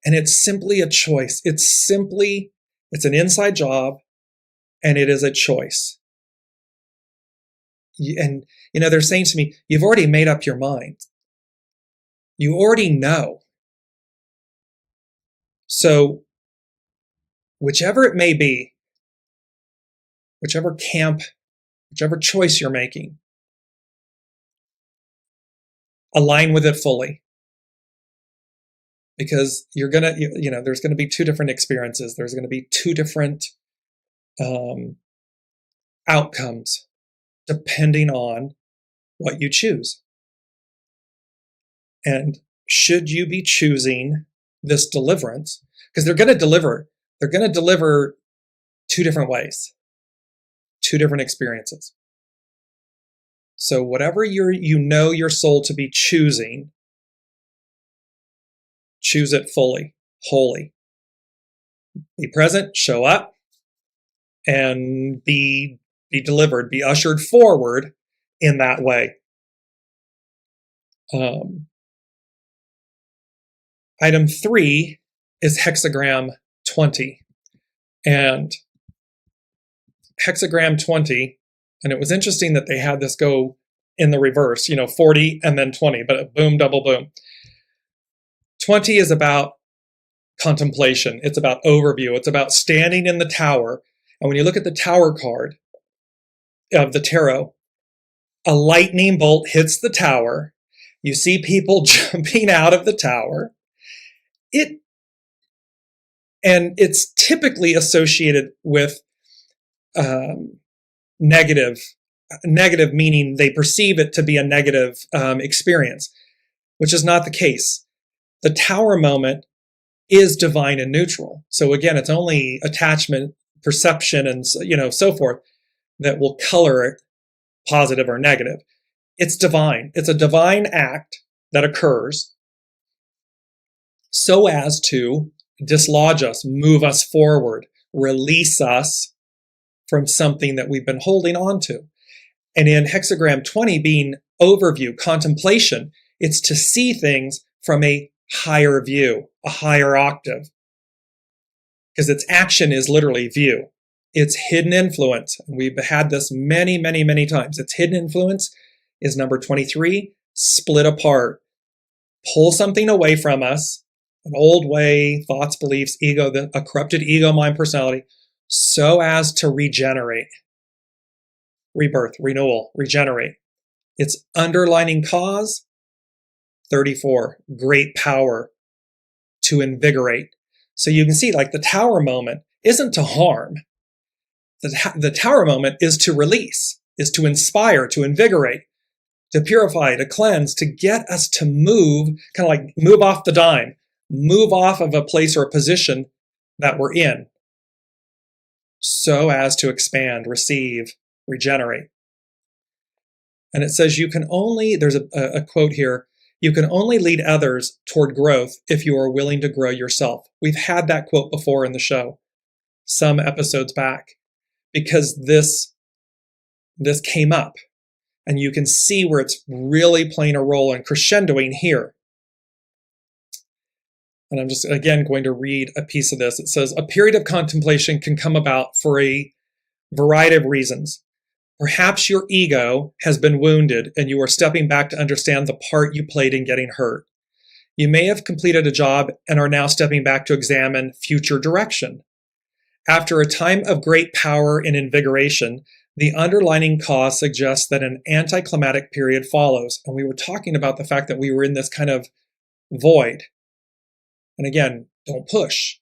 And it's simply a choice. It's an inside job, and it is a choice. And, they're saying to me, you've already made up your mind. You already know. So, whichever it may be, whichever camp, whichever choice you're making, align with it fully. Because there's going to be two different experiences. There's going to be two different outcomes depending on what you choose. And should you be choosing this deliverance, because they're going to deliver two different ways, two different experiences. So whatever your soul to be choosing, choose it fully, wholly. Be present, show up, and be delivered, be ushered forward in that way. Item 3 is hexagram 20. And hexagram 20, and it was interesting that they had this go in the reverse, 40 and then 20, but boom, double boom. 20 is about contemplation. It's about overview. It's about standing in the tower. And when you look at the tower card of the tarot, a lightning bolt hits the tower. You see people jumping out of the tower. It's typically associated with negative meaning they perceive it to be a negative experience, which is not the case. The tower moment is divine and neutral. So again, it's only attachment, perception, and so forth that will color it positive or negative. It's divine. It's a divine act that occurs so as to dislodge us, move us forward, release us from something that we've been holding on to. And in hexagram 20 being overview, contemplation, it's to see things from a higher view, a higher octave. Because its action is literally view. It's hidden influence. And we've had this many, many, many times. Its hidden influence is number 23, split apart. Pull something away from us, an old way, thoughts, beliefs, ego, a corrupted ego, mind, personality, so as to regenerate. Rebirth, renewal, regenerate. Its underlining cause, 34, great power to invigorate. So you can see, like, the tower moment isn't to harm. The tower moment is to release, is to inspire, to invigorate, to purify, to cleanse, to get us to move, kind of like move off the dime, move off of a place or a position that we're in, so as to expand, receive, regenerate. And it says there's a quote here, you can only lead others toward growth if you are willing to grow yourself. We've had that quote before in the show, some episodes back, because this came up. And you can see where it's really playing a role and crescendoing here. And I'm just, again, going to read a piece of this. It says, a period of contemplation can come about for a variety of reasons. Perhaps your ego has been wounded and you are stepping back to understand the part you played in getting hurt. You may have completed a job and are now stepping back to examine future direction. After a time of great power and invigoration, the underlying cause suggests that an anticlimactic period follows. And we were talking about the fact that we were in this kind of void. And again, don't push.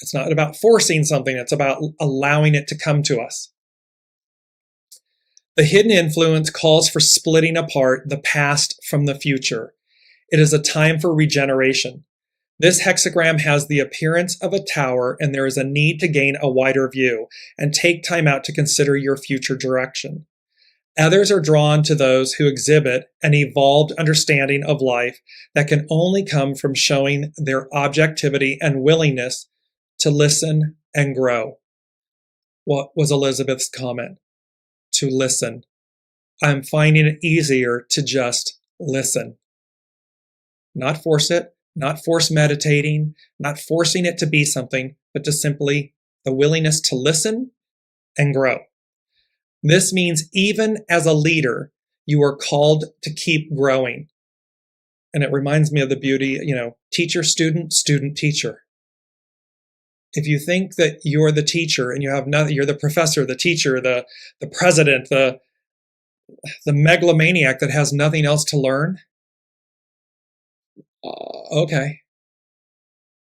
It's not about forcing something. It's about allowing it to come to us. The hidden influence calls for splitting apart the past from the future. It is a time for regeneration. This hexagram has the appearance of a tower, and there is a need to gain a wider view and take time out to consider your future direction. Others are drawn to those who exhibit an evolved understanding of life that can only come from showing their objectivity and willingness to listen and grow. What was Elizabeth's comment? To listen. I'm finding it easier to just listen. Not force it, not force meditating, not forcing it to be something, but to simply the willingness to listen and grow. This means even as a leader, you are called to keep growing. And it reminds me of the beauty, teacher, student, student, teacher. If you think that you're the teacher and you have nothing, you're the professor, the teacher, the president, the megalomaniac that has nothing else to learn, okay.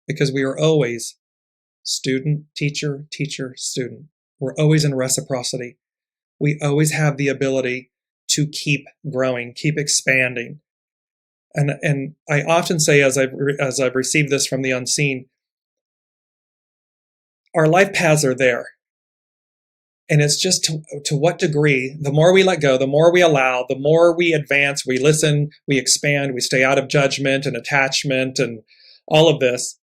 Because we are always student, teacher, teacher, student. We're always in reciprocity. We always have the ability to keep growing, keep expanding. And I often say, as I've received this from the unseen, our life paths are there. And it's just to what degree, the more we let go, the more we allow, the more we advance, we listen, we expand, we stay out of judgment and attachment and all of this.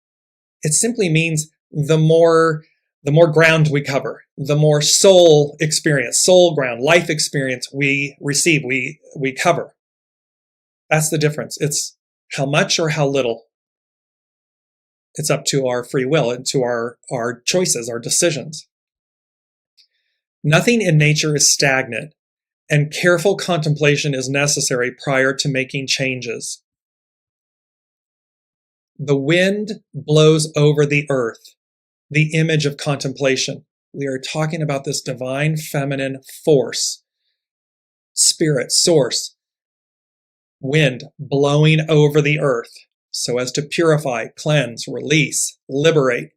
It simply means the more ground we cover, the more soul experience, soul ground, life experience we receive, we cover. That's the difference. It's how much or how little. It's up to our free will and to our choices, our decisions. Nothing in nature is stagnant, and careful contemplation is necessary prior to making changes. The wind blows over the earth, the image of contemplation. We are talking about this divine feminine force, spirit, source, wind blowing over the earth so as to purify, cleanse, release, liberate.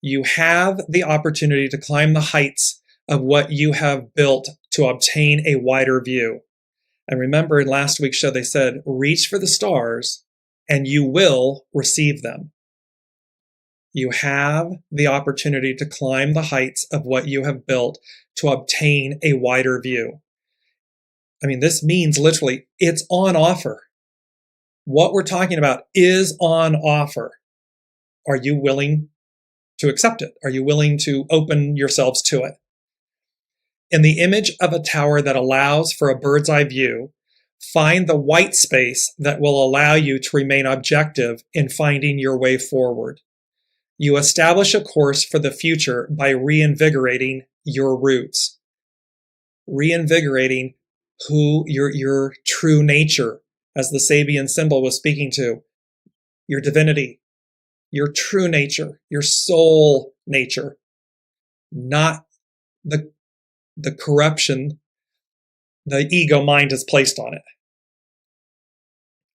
You have the opportunity to climb the heights of what you have built to obtain a wider view. And remember, in last week's show, they said, reach for the stars and you will receive them. You have the opportunity to climb the heights of what you have built to obtain a wider view. I mean, this means literally it's on offer. What we're talking about is on offer. Are you willing to accept it? Are you willing to open yourselves to it? In the image of a tower that allows for a bird's eye view, find the white space that will allow you to remain objective in finding your way forward. You establish a course for the future by reinvigorating your roots, reinvigorating who your true nature, as the Sabian symbol was speaking to, your divinity, your true nature, your soul nature, not the corruption the ego mind has placed on it.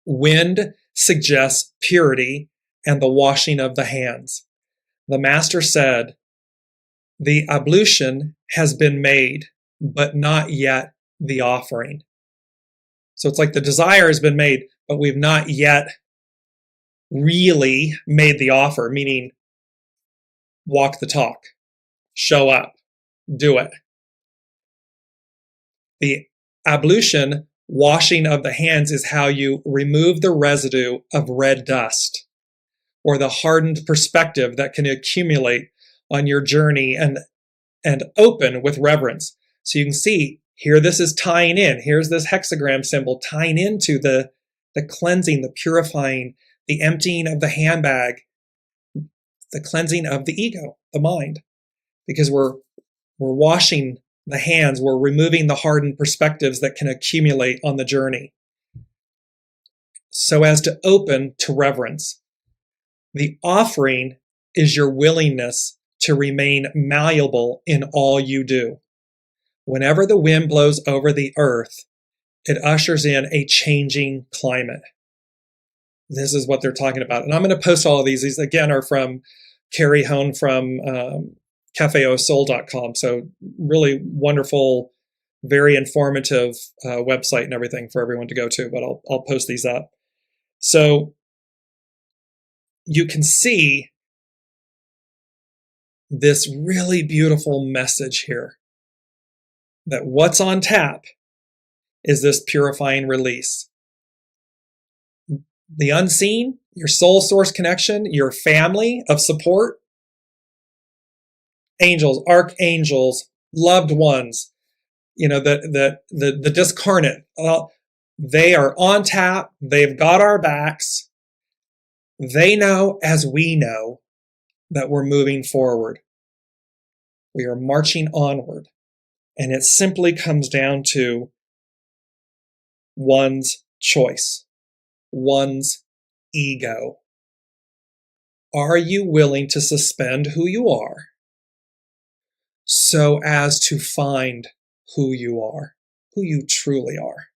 Wind suggests purity and the washing of the hands. The master said, the ablution has been made, but not yet the offering. So it's like the desire has been made, but we've not yet really made the offer, meaning walk the talk, show up, do it. The ablution, washing of the hands, is how you remove the residue of red dust or the hardened perspective that can accumulate on your journey and open with reverence. So you can see Here this is tying in. Here's this hexagram symbol tying into the cleansing, the purifying, the emptying of the handbag, the cleansing of the ego, the mind, because we're washing the hands, we're removing the hardened perspectives that can accumulate on the journey so as to open to reverence. The offering is your willingness to remain malleable in all you do. Whenever the wind blows over the earth, it ushers in a changing climate. This is what they're talking about. And I'm going to post all of these. These, again, are from Carrie Hone from cafeausoul.com. So really wonderful, very informative website and everything for everyone to go to. But I'll post these up. So you can see this really beautiful message here, that what's on tap is this purifying release. The unseen, your soul source connection, your family of support, angels, archangels, loved ones, the discarnate, they are on tap. They've got our backs. They know, as we know, that we're moving forward. We are marching onward. And it simply comes down to one's choice, one's ego. Are you willing to suspend who you are so as to find who you are, who you truly are?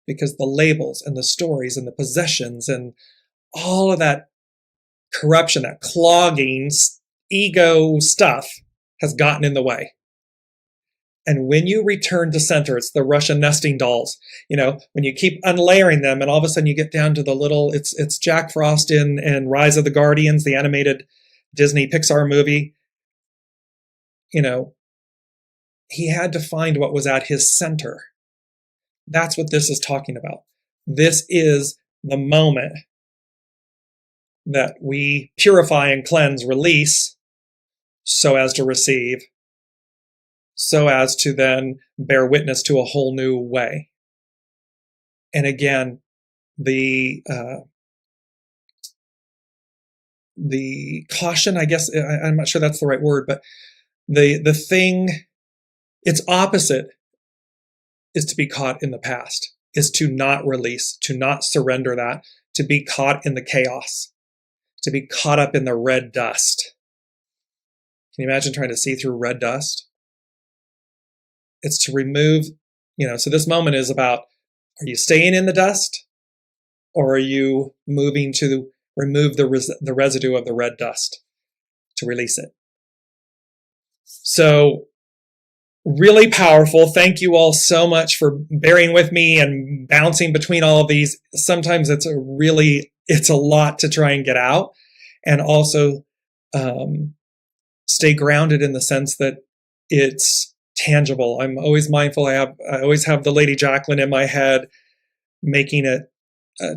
Because the labels and the stories and the possessions and all of that corruption, that clogging ego stuff has gotten in the way. And when you return to center, it's the Russian nesting dolls. When you keep unlayering them and all of a sudden you get down to the little, it's Jack Frost in Rise of the Guardians, the animated Disney Pixar movie. He had to find what was at his center. That's what this is talking about. This is the moment that we purify and cleanse, release, so as to receive, so as to then bear witness to a whole new way. And again, the caution, I guess, I'm not sure that's the right word, but the thing, its opposite is to be caught in the past, is to not release, to not surrender that, to be caught in the chaos, to be caught up in the red dust. Can you imagine trying to see through red dust? It's to remove, so this moment is about, are you staying in the dust or are you moving to remove the residue of the red dust, to release it? So really powerful. Thank you all so much for bearing with me and bouncing between all of these. Sometimes it's a lot to try and get out, and also stay grounded in the sense that it's tangible. I'm always mindful. I always have the Lady Jacqueline in my head, making it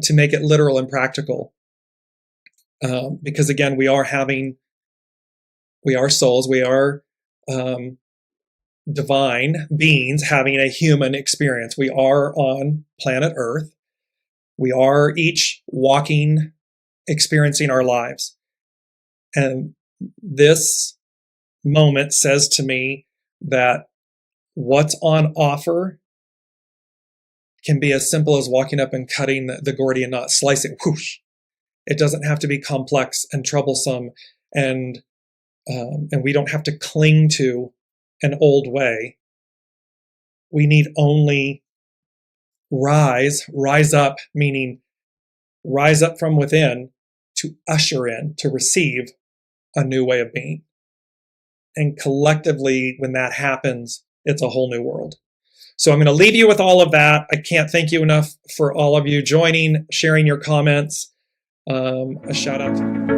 to make it literal and practical. Because again, we are souls. We are divine beings having a human experience. We are on planet Earth. We are each walking, experiencing our lives. And this moment says to me that what's on offer can be as simple as walking up and cutting the Gordian knot, slicing, whoosh. It doesn't have to be complex and troublesome, and we don't have to cling to an old way. We need only rise up, meaning rise up from within to usher in, to receive a new way of being. And collectively, when that happens, it's a whole new world. So I'm going to leave you with all of that. I can't thank you enough for all of you joining, sharing your comments. A shout out to